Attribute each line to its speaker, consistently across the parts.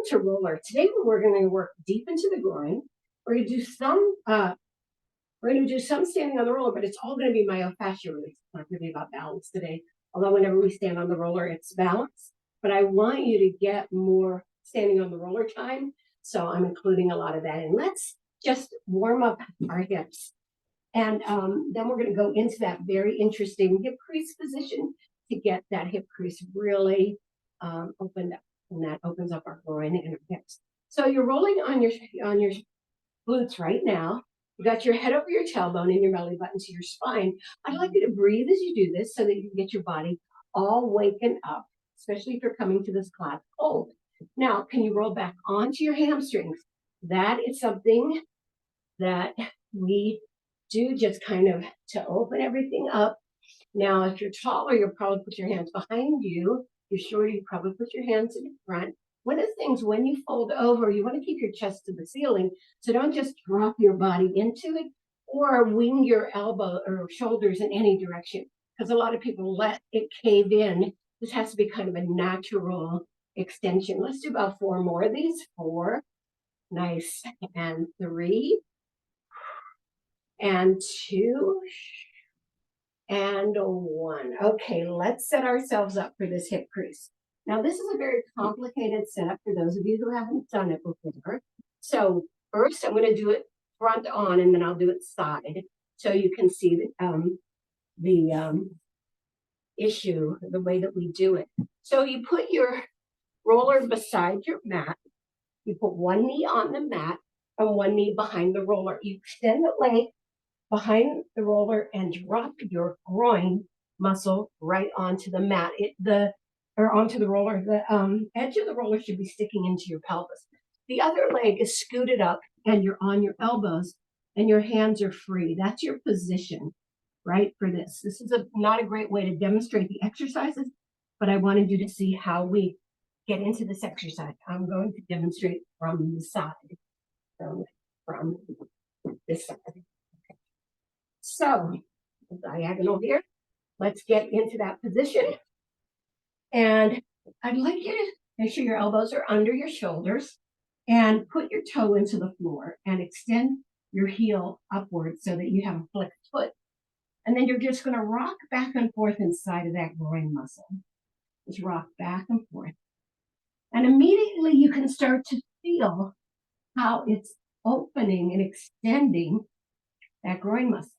Speaker 1: Welcome to roller. Today we're going to work deep into the groin. We're going to do some standing on the roller, but it's all going to be myofascial release. It's not going to be about balance today. Although whenever we stand on the roller, it's balance. But I want you to get more standing on the roller time, so I'm including a lot of that. And let's just warm up our hips, and then we're going to go into that very interesting hip crease position to get that hip crease really opened up. And that opens up our groin and our hips. So you're rolling on your glutes right now. You got your head over your tailbone and your belly button to your spine. I'd like you to breathe as you do this so that you can get your body all waken up, especially if you're coming to this class cold. Now, can you roll back onto your hamstrings? That is something that we do just kind of to open everything up. Now, if you're taller, you'll probably put your hands behind you. If you're shorter, you probably put your hands in front. One of the things when you fold over, you want to keep your chest to the ceiling. So don't just drop your body into it or wing your elbow or shoulders in any direction, because a lot of people let it cave in. This has to be kind of a natural extension. Let's do about 4 more of these. 4. Nice. And 3. And 2. And 1. Okay, let's set ourselves up for this hip crease. Now, this is a very complicated setup for those of you who haven't done it before. So first, I'm going to do it front on, and then I'll do it side, so you can see the issue, the way that we do it. So you put your roller beside your mat. You put one knee on the mat and one knee behind the roller. You extend the leg behind the roller and drop your groin muscle right onto the mat. Onto the roller. The edge of the roller should be sticking into your pelvis. The other leg is scooted up and you're on your elbows and your hands are free. That's your position, right, for this. This is not a great way to demonstrate the exercises, but I wanted you to see how we get into this exercise. I'm going to demonstrate from the side, from this side. Okay. So, diagonal here. Let's get into that position. And I'd like you to make sure your elbows are under your shoulders and put your toe into the floor and extend your heel upward so that you have a flexed foot. And then you're just going to rock back and forth inside of that groin muscle. Just rock back and forth. And immediately you can start to feel how it's opening and extending that groin muscle.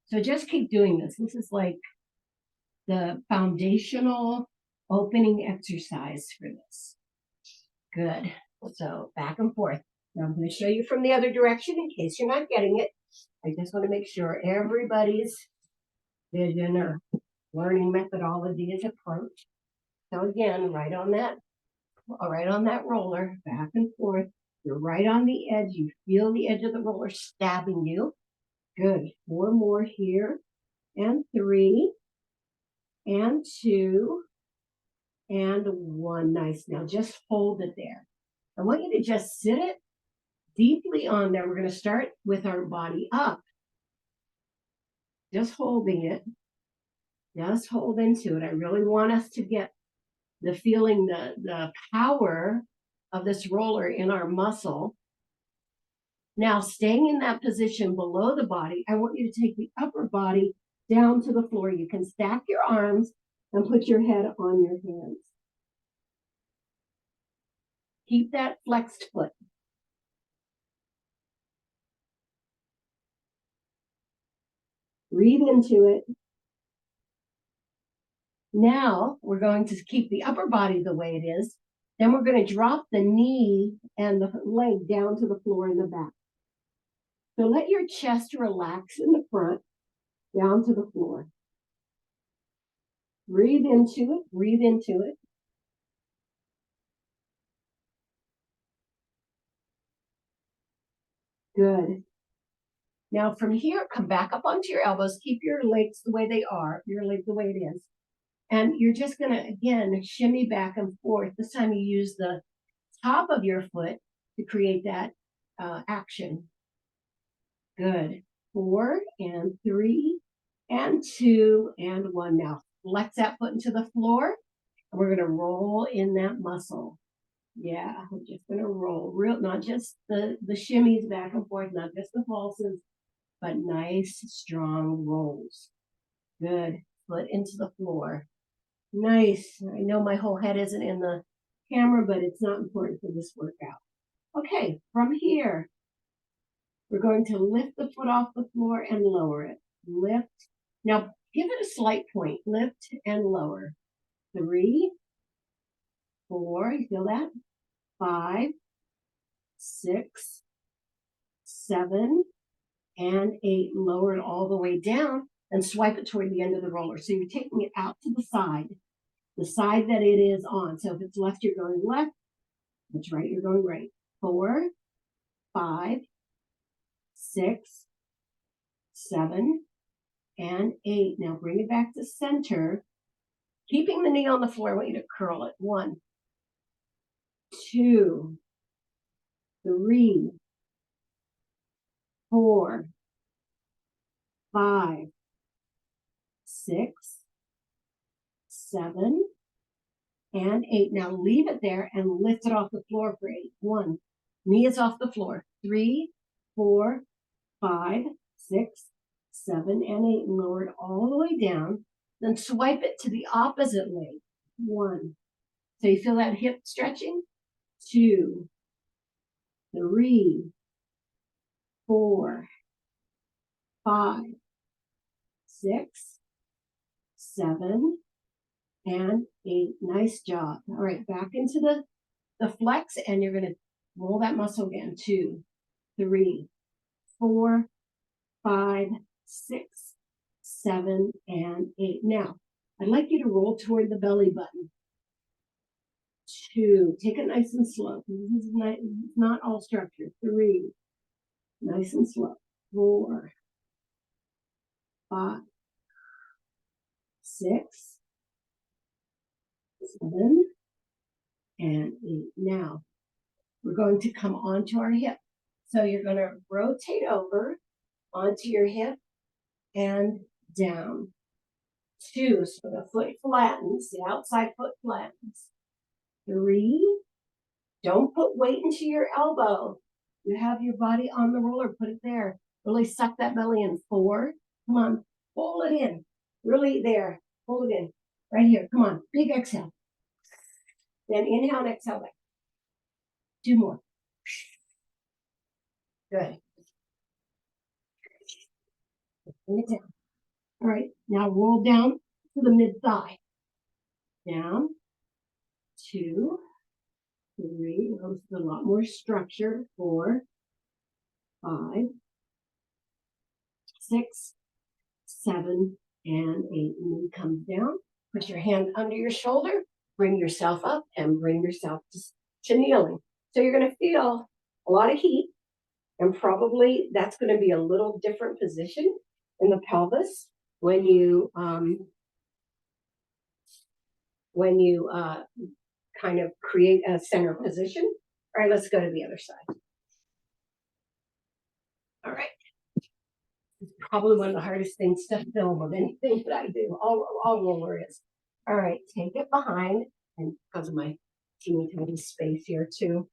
Speaker 1: So just keep doing this. This is like the foundational opening exercise for this. Good. So back and forth. Now I'm going to show you from the other direction in case you're not getting it. I just want to make sure everybody's vision or learning methodology is approached. So again, right on that roller, back and forth. You're right on the edge. You feel the edge of the roller stabbing you. Good. 4 more here. And 3. And 2. And 1. Nice. Now just hold it there. I want you to just sit it deeply on there. We're going to start with our body up. Just holding it. Just hold into it. I really want us to get the feeling, the power of this roller in our muscle. Now, staying in that position below the body, I want you to take the upper body down to the floor. You can stack your arms and put your head on your hands. Keep that flexed foot. Breathe into it. Now, we're going to keep the upper body the way it is. Then we're going to drop the knee and the leg down to the floor in the back. So let your chest relax in the front, down to the floor. Breathe into it, breathe into it. Good. Now from here, come back up onto your elbows. Keep your legs the way they are, your leg the way it is. And you're just going to, again, shimmy back and forth. This time you use the top of your foot to create that action. Good. 4 and 3 and 2 and 1. Now flex that foot into the floor And we're going to roll in that muscle. Yeah, we're just going to roll. Not just the shimmies back and forth, not just the pulses, but nice, strong rolls. Good. Foot into the floor. Nice. I know my whole head isn't in the camera, but it's not important for this workout. Okay, from here, we're going to lift the foot off the floor and lower it. Lift. Now, give it a slight point. Lift and lower. 3, 4, you feel that? 5, 6, 7, and 8. Lower it all the way down and swipe it toward the end of the roller. So you're taking it out to the side that it is on. So if it's left, you're going left. If it's right, you're going right. 4, 5, 6, 7, and 8. Now bring it back to center. Keeping the knee on the floor, I want you to curl it. 1, 2, 3, 4, 5, 6, 7, and 8. Now leave it there and lift it off the floor for 8. 1, knee is off the floor. 3, 4, 5, 6, 7, and 8. And lower it all the way down. Then swipe it to the opposite leg. 1. So you feel that hip stretching? 2, 3, 4, 5, 6, 7, and 8. Nice job. All right, back into the flex, and you're going to roll that muscle again. 2, 3, 4, 5, 6, 7, and 8. Now, I'd like you to roll toward the belly button. 2, take it nice and slow. This is not all structure. 3, nice and slow. 4, 5, 6, 7, and 8. Now, we're going to come onto our hip. So you're going to rotate over onto your hip and down. 2, so the foot flattens, the outside foot flattens. 3, don't put weight into your elbow. You have your body on the roller, put it there. Really suck that belly in. 4, come on, pull it in. Really there, pull it in. Right here, come on, big exhale. Then inhale and exhale back. 2 more. Good. Bring it down. All right, now roll down to the mid-thigh. Down, 2, 3, goes to a lot more structure. 4, 5, 6, 7, and 8. Knee comes down. Put your hand under your shoulder. Bring yourself up and bring yourself to kneeling. So you're going to feel a lot of heat, and probably that's going to be a little different position in the pelvis when you kind of create a center position. All right, let's go to the other side. All right. It's probably one of the hardest things to film of anything that I do. All roller is. All right, take it behind, and because of my teeny tiny space here too.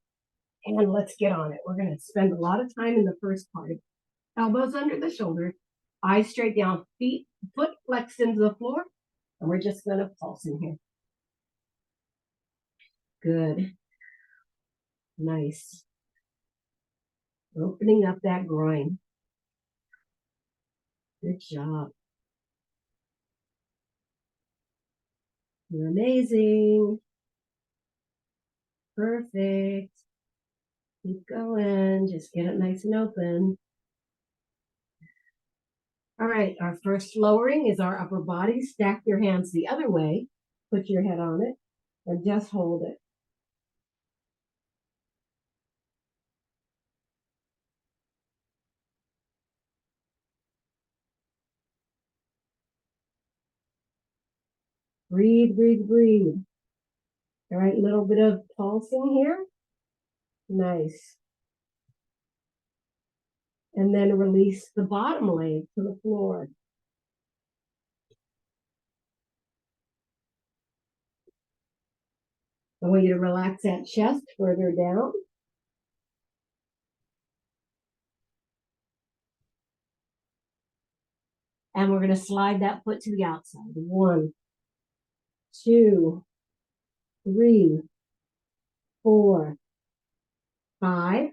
Speaker 1: And let's get on it. We're going to spend a lot of time in the first part. Elbows under the shoulder, eyes straight down, foot flexed into the floor, and we're just going to pulse in here. Good. Nice. Opening up that groin. Good job. You're amazing. Perfect. Keep going. Just get it nice and open. All right, our first lowering is our upper body. Stack your hands the other way. Put your head on it and just hold it. Breathe, breathe, breathe. All right, little bit of pulsing here. Nice. And then release the bottom leg to the floor. I want you to relax that chest further down. And we're going to slide that foot to the outside. 1, 2, 3, 4, 5,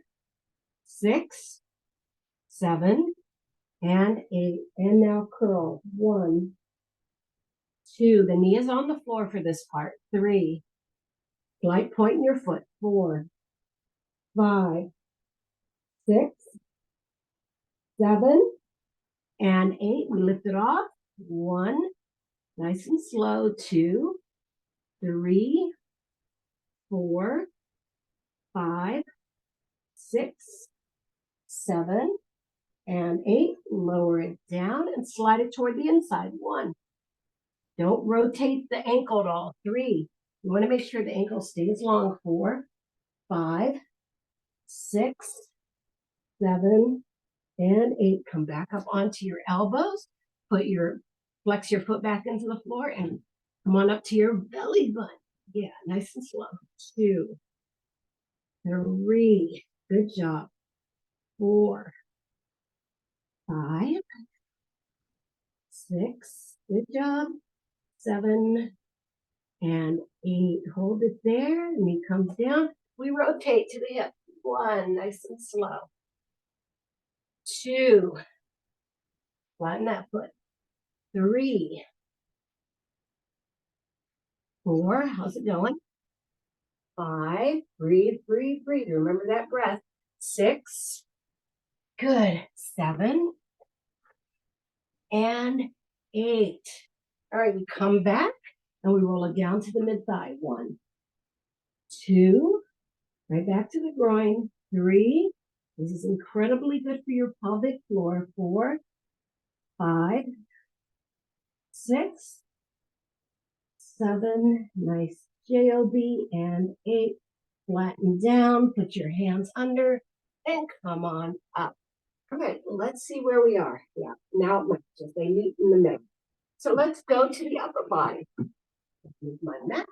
Speaker 1: 6, 7, and 8. And now curl. 1, 2. The knee is on the floor for this part. 3. Slight point in your foot. 4, 5, 6, 7, and 8. We lift it off. 1. Nice and slow. 2, 3, 4, 5, 6, 7, and 8. Lower it down and slide it toward the inside. 1. Don't rotate the ankle at all. 3. You want to make sure the ankle stays long. 4, 5, 6, 7, and 8. Come back up onto your elbows. Flex your foot back into the floor and come on up to your belly button. Yeah, nice and slow. 2, 3. Good job. 4, 5, 6. Good job. 7 and 8. Hold it there. Knee comes down. We rotate to the hip. 1, nice and slow. 2, flatten that foot. 3, 4, how's it going? 5, breathe, breathe, breathe. Remember that breath. 6, good. 7, and 8. All right, we come back and we roll it down to the mid-thigh. 1, 2, right back to the groin. 3, this is incredibly good for your pelvic floor. 4, 5, 6, 7, nice job, and 8. Flatten down, put your hands under, and come on up. All right, let's see where we are. Yeah, now it matches. They meet in the middle. So let's go to the upper body. Move my mat.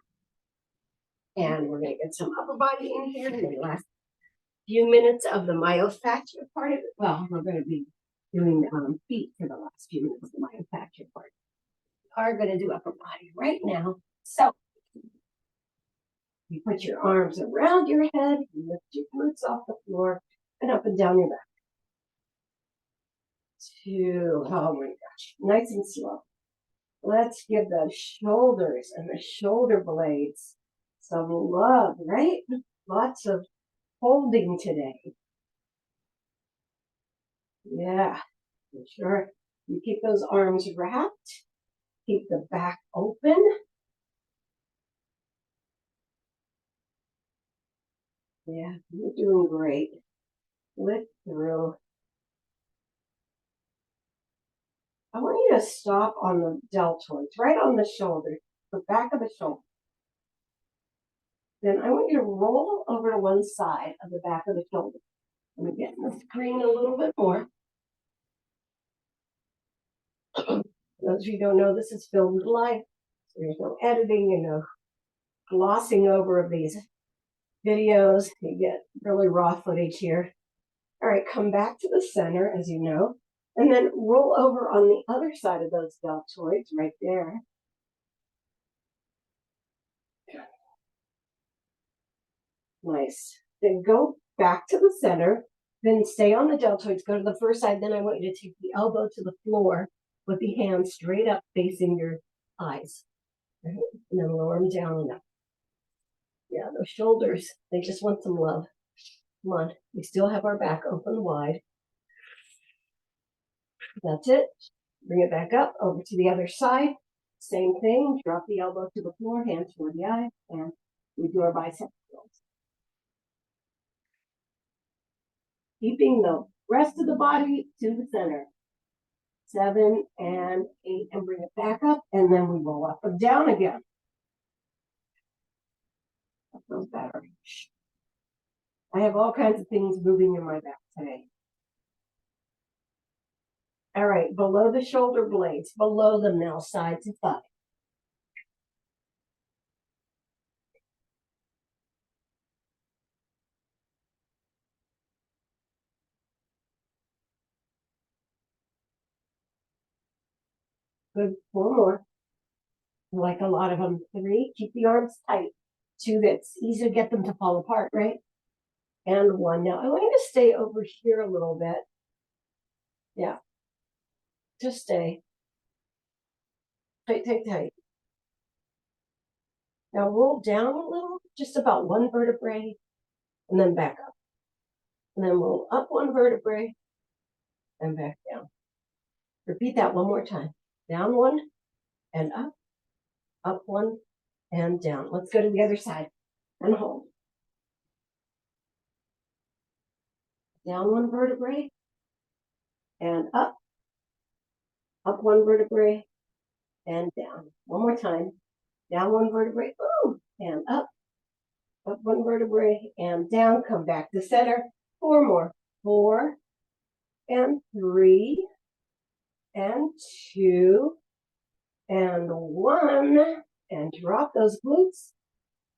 Speaker 1: And we're going to get some upper body in here in the last few minutes of the myofascial part of it. Well, we're going to be doing feet for the last few minutes of the myofascial part. We are going to do upper body right now. So you put your arms around your head, you lift your glutes off the floor, and up and down your back. 2, oh my gosh, nice and slow. Let's give the shoulders and the shoulder blades some love, right? Lots of holding today. Yeah, make sure you keep those arms wrapped. Keep the back open. Yeah, you're doing great. Lift through. I want you to stop on the deltoids, right on the shoulder, the back of the shoulder. Then I want you to roll over to one side of the back of the shoulder. Let me get in the screen a little bit more. Those of you who don't know, this is filmed live. So there's no editing and no glossing over of these videos. You get really raw footage here. All right, come back to the center, as you know, and then roll over on the other side of those deltoids right there. Nice. Then go back to the center, then stay on the deltoids, go to the first side. Then I want you to take the elbow to the floor with the hand straight up facing your eyes. Right? And then lower them down and up. Yeah, those shoulders, they just want some love. Come on, we still have our back open wide. That's it. Bring it back up, over to the other side. Same thing, drop the elbow to the floor, hands toward the eye, and we do our bicep curls. Keeping the rest of the body to the center. 7 and 8, and bring it back up, and then we roll up and down again. That feels better. I have all kinds of things moving in my back today. All right, below the shoulder blades, below them now, side to side. Good. 4 more. Like a lot of them. 3. Keep the arms tight. 2. That's easy to get them to fall apart, right? And 1. Now I want you to stay over here a little bit. Yeah. Just stay. Tight, tight, tight. Now roll down a little, just about 1 vertebrae, and then back up. And then roll up 1 vertebrae, and back down. Repeat that 1 more time. Down 1, and up 1, and down. Let's go to the other side, and hold. Down 1 vertebrae, and up 1 vertebrae, and down. 1 more time. Down 1 vertebrae, ooh, and up 1 vertebrae, and down. Come back to center. 4 more. 4, and 3, and 2, and 1, and drop those glutes.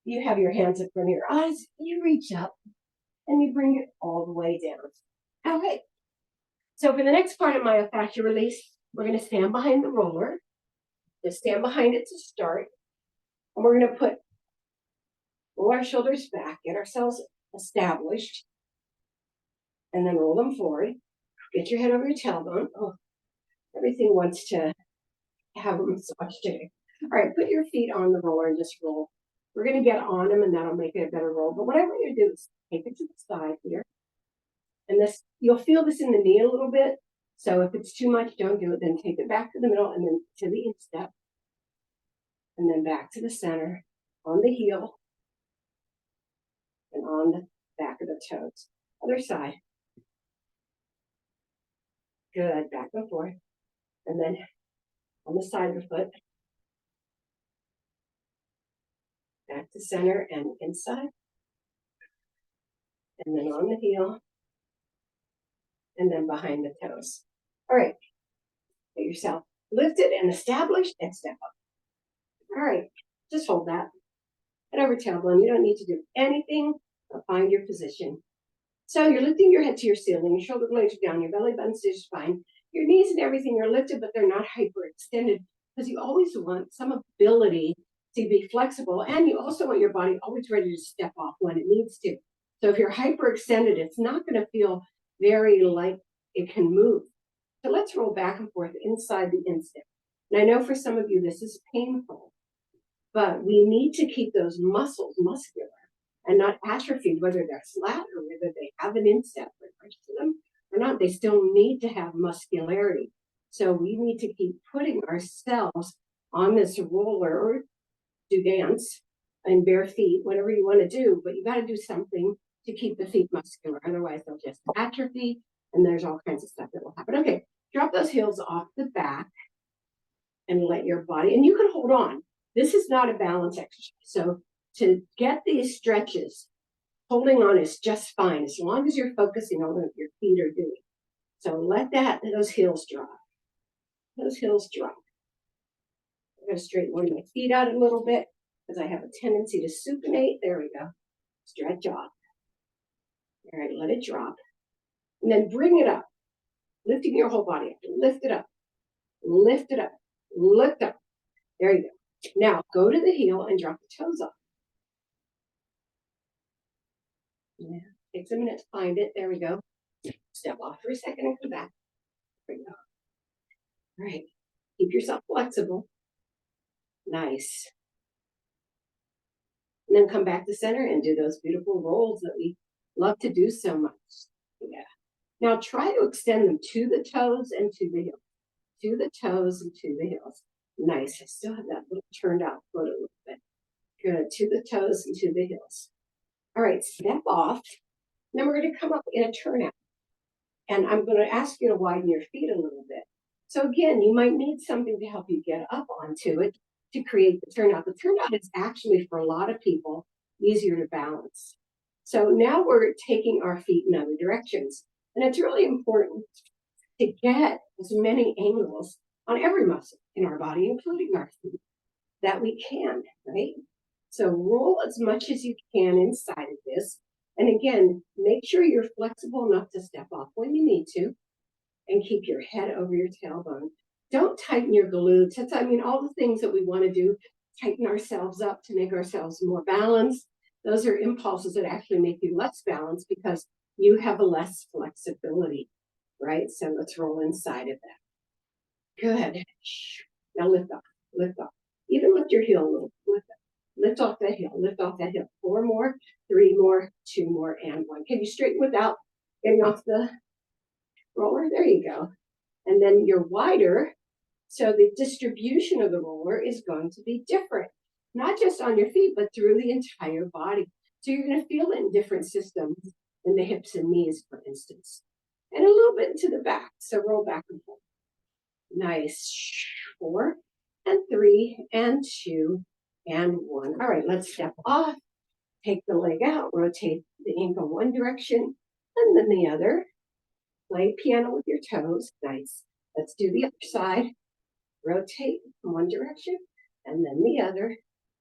Speaker 1: You have your hands in front of your eyes. You reach up, and you bring it all the way down. Okay. So for the next part of myofascial release, we're going to stand behind the roller. Just stand behind it to start. And we're going to roll our shoulders back, get ourselves established, and then roll them forward. Get your head over your tailbone. Oh, everything wants to have a massage today. All right, put your feet on the roller and just roll. We're going to get on them, and that'll make it a better roll. But what I want you to do is take it to the side here. And this, you'll feel this in the knee a little bit. So if it's too much, don't do it. Then take it back to the middle and then to the instep. And then back to the center, on the heel, and on the back of the toes. Other side. Good, back and forth. And then on the side of the foot. Back to center and inside. And then on the heel. And then behind the toes. All right. Get yourself lifted and established and step up. All right. Just hold that. Head over tailbone. You don't need to do anything but find your position. So you're lifting your head to your ceiling. Your shoulder blades are down. Your belly button's just fine. Your knees and everything are lifted, but they're not hyperextended because you always want some ability to be flexible. And you also want your body always ready to step off when it needs to. So if you're hyperextended, it's not going to feel very like it can move. So let's roll back and forth inside the instep. And I know for some of you this is painful, but we need to keep those muscles muscular and not atrophied, whether they're flat or whether they have an instep to them or not. They still need to have muscularity. So we need to keep putting ourselves on this roller or do dance and bare feet, whatever you want to do, but you got to do something to keep the feet muscular. Otherwise, they'll just atrophy and there's all kinds of stuff that will happen. Okay, drop those heels off the back and let your body, and you can hold on. This is not a balance exercise. So to get these stretches, holding on is just fine as long as you're focusing on what your feet are doing. So let those heels drop. Those heels drop. I'm going to straighten one of my feet out a little bit because I have a tendency to supinate. There we go. Stretch off. All right, let it drop. And then bring it up, lifting your whole body up. Lift it up. Lift it up. Lift up. There you go. Now go to the heel and drop the toes off. Yeah, takes a minute to find it. There we go. Step off for a second and come back. There we go. All right. Keep yourself flexible. Nice. And then come back to center and do those beautiful rolls that we love to do so much. Yeah. Now try to extend them to the toes and to the heels. To the toes and to the heels. Nice. I still have that little turned out foot a little bit. Good. To the toes and to the heels. All right. Step off. Then we're going to come up in a turnout. And I'm going to ask you to widen your feet a little bit. So again, you might need something to help you get up onto it to create the turnout. The turnout is actually, for a lot of people, easier to balance. So now we're taking our feet in other directions. And it's really important to get as many angles on every muscle in our body, including our feet, that we can, right? So roll as much as you can inside of this. And again, make sure you're flexible enough to step off when you need to and keep your head over your tailbone. Don't tighten your glutes. That's, I mean, all the things that we want to do, tighten ourselves up to make ourselves more balanced. Those are impulses that actually make you less balanced because you have less flexibility, right? So let's roll inside of that. Good. Now lift off, lift off. Even lift your heel a little, lift off that heel, lift off that heel. 4 more, 3 more, 2 more, and 1. Can you straighten without getting off the roller? There you go. And then you're wider, so the distribution of the roller is going to be different, not just on your feet, but through the entire body. So you're going to feel it in different systems, in the hips and knees, for instance, and a little bit into the back. So roll back and forth. Nice. 4 and 3 and 2 and 1. All right, let's step off. Take the leg out, rotate the ankle one direction and then the other. Play piano with your toes. Nice. Let's do the other side. Rotate in one direction and then the other.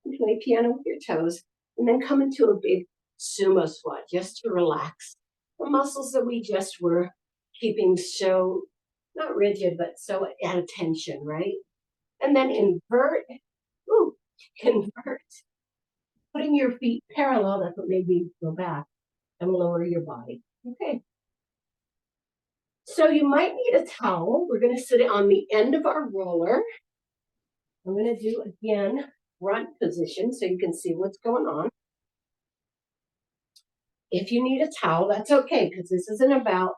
Speaker 1: And play piano with your toes. And then come into a big sumo squat just to relax the muscles that we just were keeping so, not rigid, but so at attention, right? And then invert. Ooh, invert. Putting your feet parallel, that's what made me go back, and lower your body. Okay. So you might need a towel. We're going to sit it on the end of our roller. I'm going to do, again, front position so you can see what's going on. If you need a towel, that's okay, because this isn't about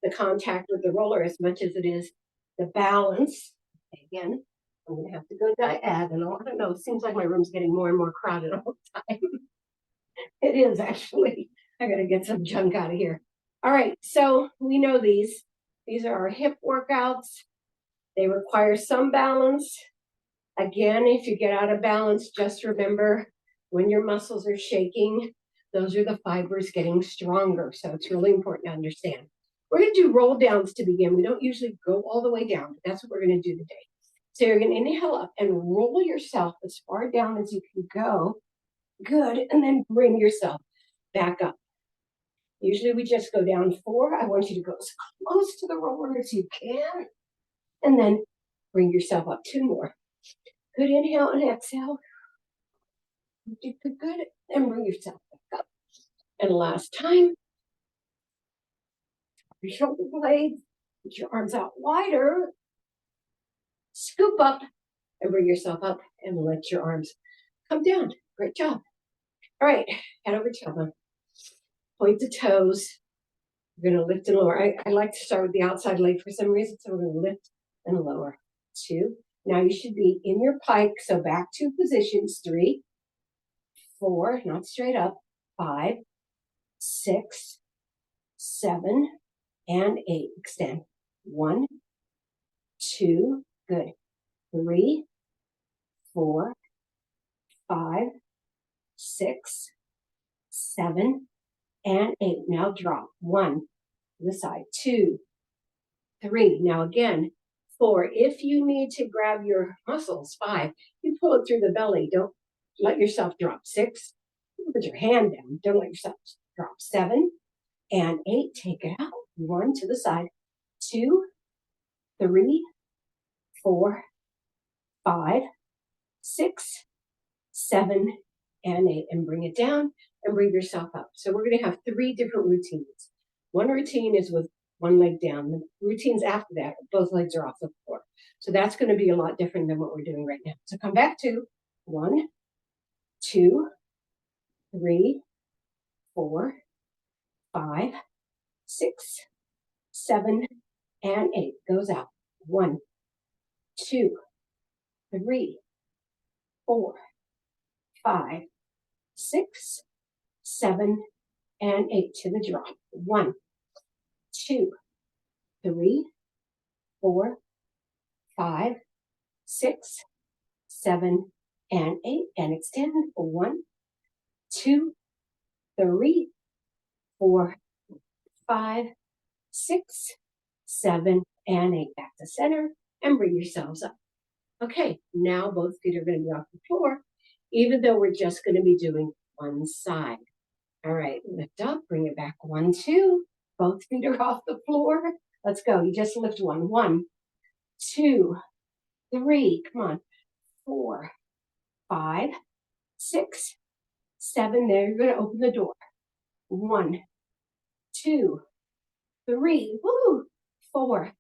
Speaker 1: the contact with the roller as much as it is the balance. Again, I'm going to have to go diagonal. I don't know. It seems like my room's getting more and more crowded all the time. It is, actually. I got to get some junk out of here. All right, so we know these. These are our hip workouts. They require some balance. Again, if you get out of balance, just remember when your muscles are shaking, those are the fibers getting stronger. So it's really important to understand. We're going to do roll downs to begin. We don't usually go all the way down, but that's what we're going to do today. So you're going to inhale up and roll yourself as far down as you can go. Good. And then bring yourself back up. Usually we just go down 4. I want you to go as close to the roller as you can. And then bring yourself up 2 more. Good. Inhale and exhale. Good. And bring yourself back up. And last time. Your shoulder blades. Put your arms out wider. Scoop up and bring yourself up and let your arms come down. Great job. All right. Head over tailbone. Point the toes. We're going to lift and lower. I like to start with the outside leg for some reason, so we're going to lift and lower. 2. Now you should be in your pike, so back 2 positions. 3, 4, not straight up. 5, 6, 7, and 8. Extend. 1, 2, good. 3, 4, 5, 6, 7, and 8. Now drop. 1 to the side. 2, 3. Now again, 4. If you need to grab your muscles, 5. You pull it through the belly. Don't let yourself drop. 6. Put your hand down. Don't let yourself drop. 7 and 8. Take it out. 1 to the side. 2, 3, 4, 5, 6, 7, and 8. And bring it down and bring yourself up. So we're going to have 3 different routines. One routine is with one leg down. The routines after that, both legs are off the floor. So that's going to be a lot different than what we're doing right now. So come back to 1, 2, 3, 4, 5, 6, 7, and 8. Goes out. 1, 2, 3, 4, 5, 6, 7, and 8 to the drop. 1, 2, 3, 4, 5, 6, 7, and 8. And extend. 1, 2, 3, 4, 5, 6, 7, and 8. Back to center and bring yourselves up. Okay, now both feet are going to be off the floor, even though we're just going to be doing one side. All right, lift up, bring it back. 1, 2. Both feet are off the floor. Let's go. You just lift 1. 1, 2, 3, come on, 4, 5, 6, 7. There, you're going to open the door. 1, 2, 3, woo, 4,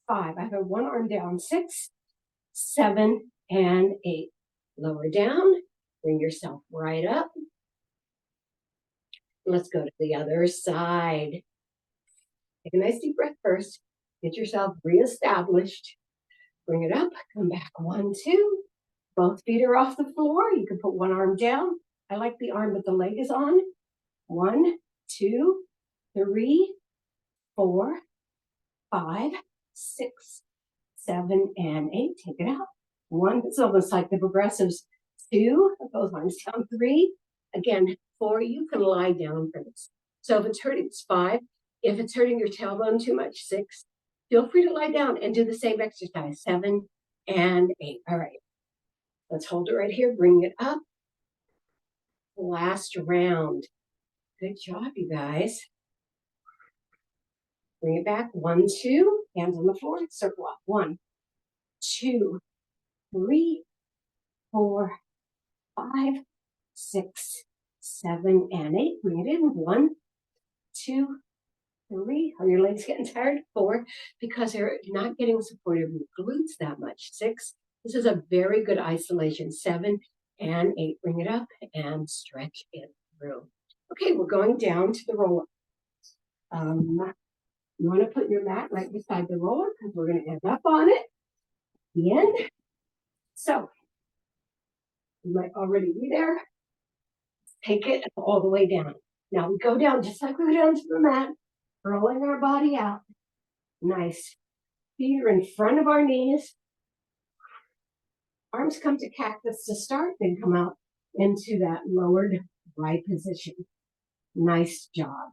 Speaker 1: 5. I have one arm down. 6, 7, and 8. Lower down. Bring yourself right up. Let's go to the other side. Take a nice deep breath first. Get yourself reestablished. Bring it up. Come back. 1, 2. Both feet are off the floor. You can put one arm down. I like the arm that the leg is on. 1, 2, 3, 4, 5, 6, 7, and 8. Take it out. 1. It's almost like the progressives. 2. Both arms down. 3. Again, 4. You can lie down for this. So if it's hurting, it's 5. If it's hurting your tailbone too much, 6. Feel free to lie down and do the same exercise. 7 and 8. All right. Let's hold it right here. Bring it up. Last round. Good job, you guys. Bring it back. 1, 2. Hands on the floor. Circle up. 1, 2, 3, 4, 5, 6, 7, and 8. Bring it in. 1, 2, 3. Are your legs getting tired? 4, because they're not getting supported with glutes that much. 6. This is a very good isolation. 7 and 8. Bring it up and stretch it through. Okay, we're going down to the roller. You want to put your mat right beside the roller because we're going to end up on it. The end. So you might already be there. Take it all the way down. Now we go down just like we go down to the mat, rolling our body out. Nice. Feet are in front of our knees. Arms come to cactus to start, then come out into that lowered right position. Nice job.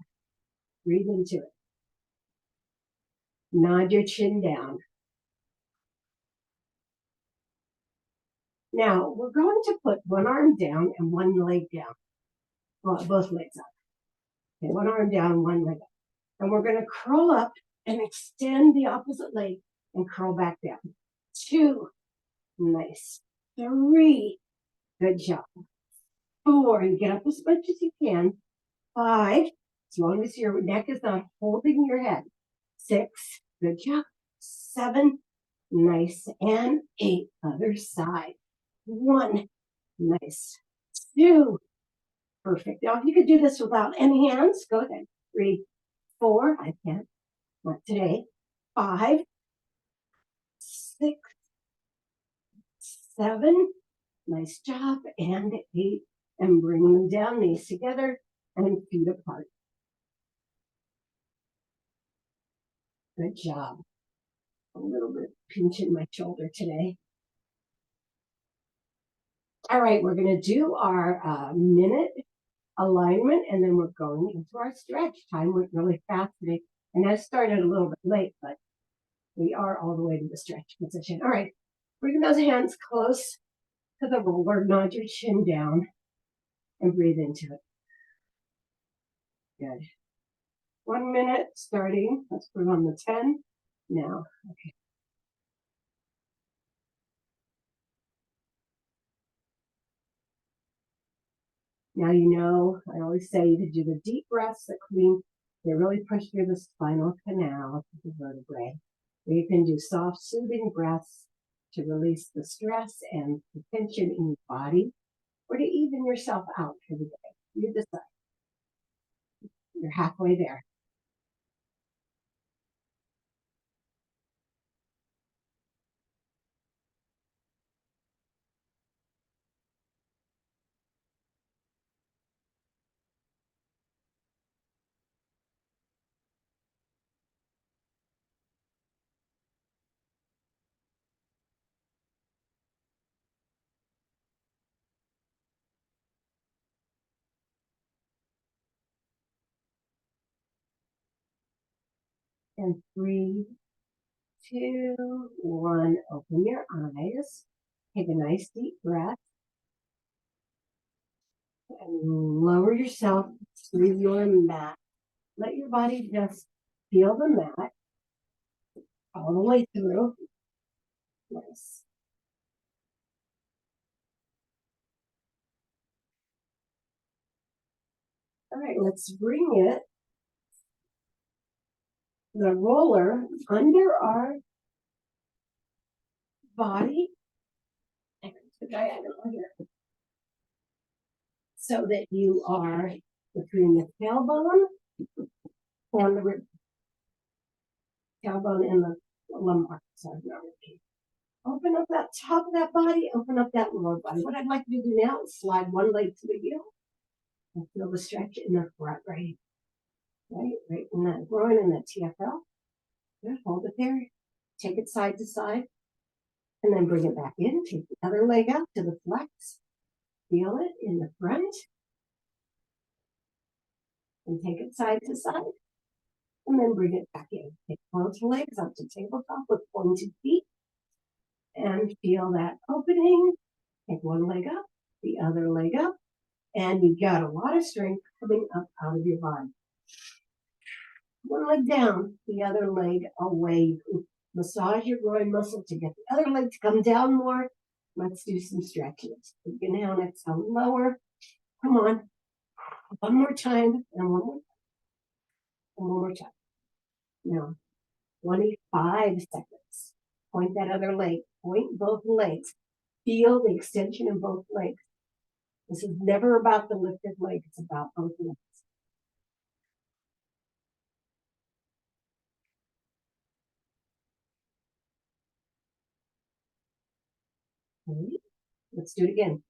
Speaker 1: Breathe into it. Nod your chin down. Now, we're going to put one arm down and one leg down. Well, both legs up. Okay, one arm down, one leg up. And we're going to curl up and extend the opposite leg and curl back down. 2, nice. 3, good job. 4, and get up as much as you can. 5, as long as your neck is not holding your head. 6, good job. 7, nice. And 8, other side. 1, nice. 2, perfect. Now, if you could do this without any hands, go ahead. 3, 4, I can't, not today. 5, 6, 7, nice job. And 8, and bring them down, knees together and feet apart. Good job. A little bit pinching my shoulder today. All right, we're going to do our minute alignment, and then we're going into our stretch. Time went really fast today, and that started a little bit late, but we are all the way to the stretch position. All right, bring those hands close to the roller, nod your chin down, and breathe into it. Good. 1 minute starting. Let's put it on the 10 now. Okay. Now you know, I always say you can do the deep breaths that clean, they really push through the spinal canal to the vertebrae. Or you can do soft, soothing breaths to release the stress and the tension in your body, or to even yourself out for the day. You decide. You're halfway there. And 3, 2, 1, open your eyes. Take a nice deep breath. And lower yourself through your mat. Let your body just feel the mat all the way through. Nice. All right, let's bring the roller under our body and the diagonal here, so that you are between the tailbone and the rib, tailbone and the lumbar. Sorry, not rib. Open up that top of that body, open up that lower body. What I'd like you to do now is slide one leg to the heel and feel the stretch in the front, right in that groin and that TFL. Good, hold it there. Take it side to side, and then bring it back in. Take the other leg out to the flex. Feel it in the front, and take it side to side, and then bring it back in. Take both legs up to tabletop with pointed feet, and feel that opening. Take one leg up, the other leg up, and you've got a lot of strength coming up out of your body. One leg down, the other leg away. Massage your groin muscle to get the other leg to come down more. Let's do some stretches. Inhale and exhale, lower. Come on. One more time, and one more time, and one more time. Now, 25 seconds. Point that other leg. Point both legs. Feel the extension in both legs. This is never about the lifted leg. It's about both legs. Okay. Let's do it again.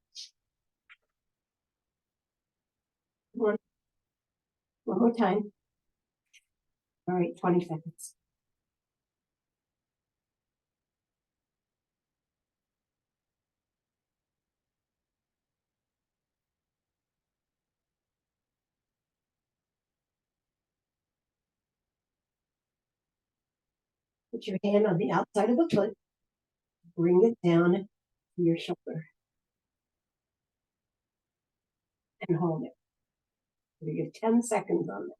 Speaker 1: One more time. All right, 20 seconds. Put your hand on the outside of the foot. Bring it down to your shoulder. And hold it. We give 10 seconds on that.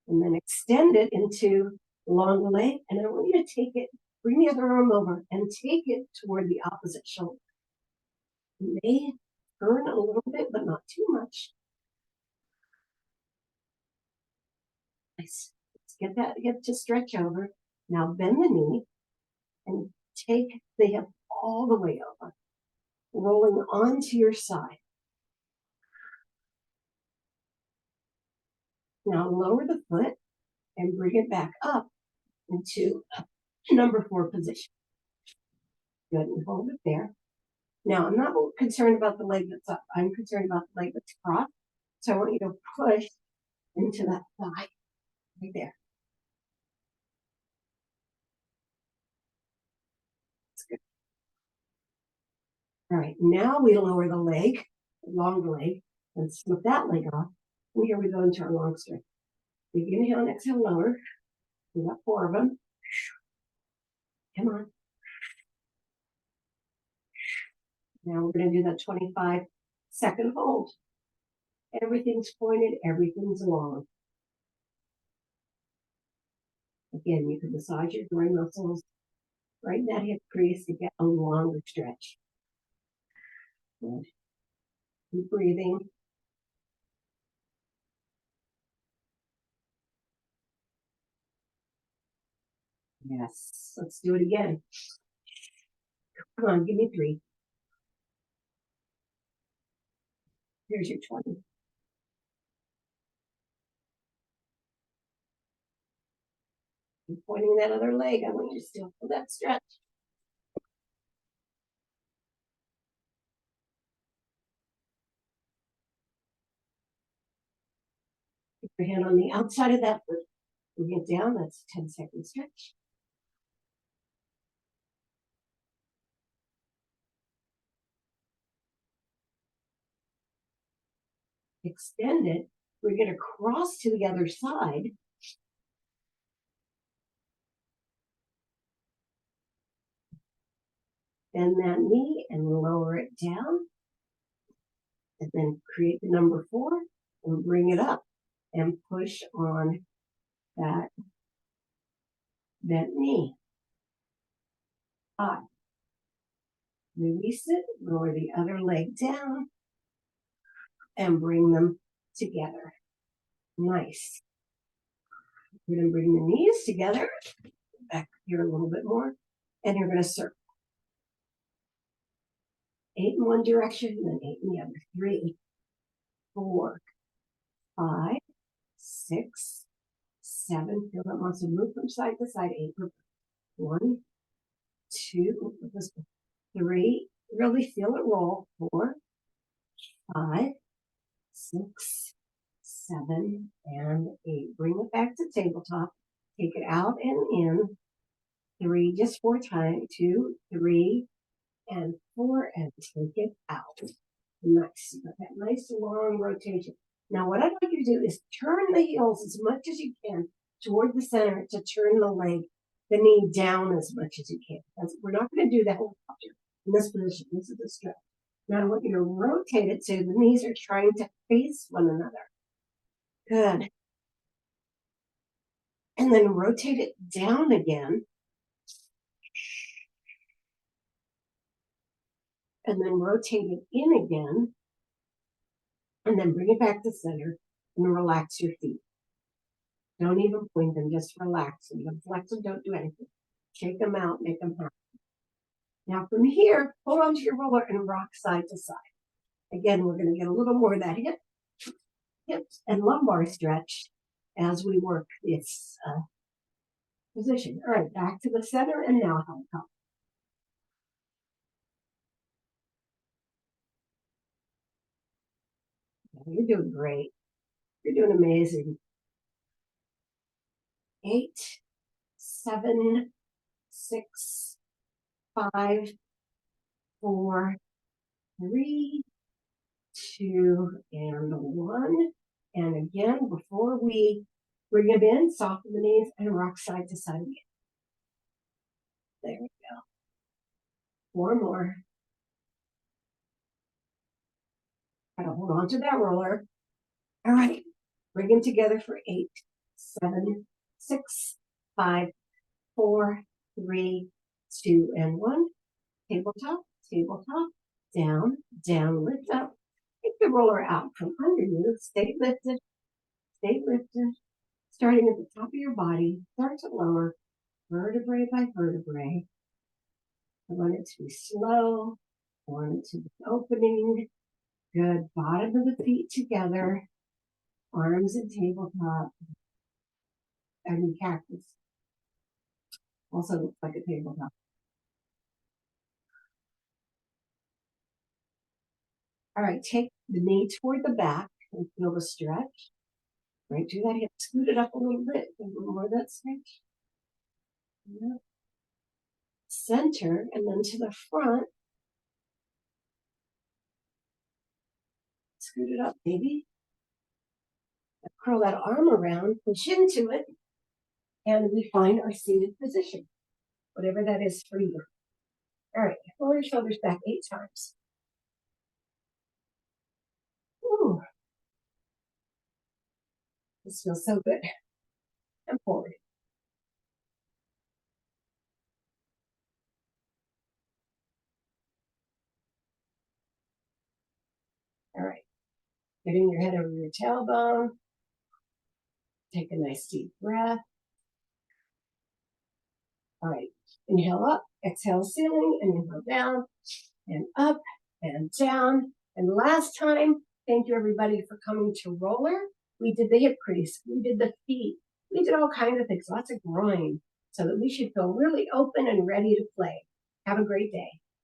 Speaker 1: And then extend it into the long leg. And I want you to take it, bring the other arm over and take it toward the opposite shoulder. You may turn a little bit, but not too much. Nice. Let's get to stretch over. Now bend the knee and take the hip all the way over, rolling onto your side. Now lower the foot and bring it back up into number 4 position. Good, and hold it there. Now, I'm not concerned about the leg that's up. I'm concerned about the leg that's crossed. So I want you to push into that thigh right there. That's good. All right, now we lower the leg, long leg, and slip that leg off. And here we go into our long stretch. We inhale and exhale, lower. We got 4 of them. Come on. Now we're going to do that 25-second hold. Everything's pointed, everything's long. Again, you can massage your groin muscles right in that hip crease to get a longer stretch. Good. Keep breathing. Yes, let's do it again. Come on, give me 3. Here's your 20. Keep pointing that other leg. I want you to still feel that stretch. Keep your hand on the outside of that foot. Bring it down. That's a 10-second stretch. Extend it. We're going to cross to the other side. Bend that knee and lower it down. And then create the number 4. and bring it up and push on that bent knee. 5. Release it, lower the other leg down, and bring them together. Nice. You're going to bring the knees together, back here a little bit more, and you're going to circle. 8 in one direction, and then 8 in the other. 3, 4, 5, 6, 7. Feel that muscle move from side to side. 8. 1, 2, 3. Really feel it roll. 4, 5, 6, 7, and 8. Bring it back to tabletop. Take it out and in. 3, just 4 times. 2, 3, and 4, and take it out. Nice. You got that nice long rotation. Now, what I'd like you to do is turn the heels as much as you can toward the center to turn the leg, the knee down as much as you can. We're not going to do that whole posture in this position. This is a stretch. Now, I want you to rotate it so the knees are trying to face one another. Good. And then rotate it down again. And then rotate it in again. And then bring it back to center and relax your feet. Don't even point them, just relax them. Don't flex them, don't do anything. Shake them out, make them happy. Now from here, hold on to your roller and rock side to side. Again, we're going to get a little more of that hips and lumbar stretch as we work this position. All right, back to the center and now helicopter. You're doing great. You're doing amazing. 8, 7, 6, 5, 4, 3, 2, and 1. And again, before we bring them in, soften the knees and rock side to side again. There we go. 4 more. Try to hold on to that roller. All right. Bring them together for 8, 7, 6, 5, 4, 3, 2, and 1. Tabletop, tabletop, down, down, lift up. Take the roller out from under you. Stay lifted, starting at the top of your body. Start to lower, vertebrae by vertebrae. I want it to be slow. I want it to be opening. Good. Bottom of the feet together. Arms and tabletop. And cactus. Also looks like a tabletop. All right, take the knee toward the back and feel the stretch. Right, do that hip, scoot it up a little bit, a little more of that stretch. Yeah. Center, and then to the front. Scoot it up, baby. Curl that arm around, push into it, and we find our seated position, whatever that is for you. All right, roll your shoulders back 8 times. Ooh. This feels so good. And forward. All right, getting your head over your tailbone. Take a nice deep breath. All right, inhale up, exhale ceiling, and inhale down, and up, and down. And last time, thank you everybody for coming to roller. We did the hip crease, we did the feet, we did all kinds of things, lots of groin, so that we should feel really open and ready to play. Have a great day.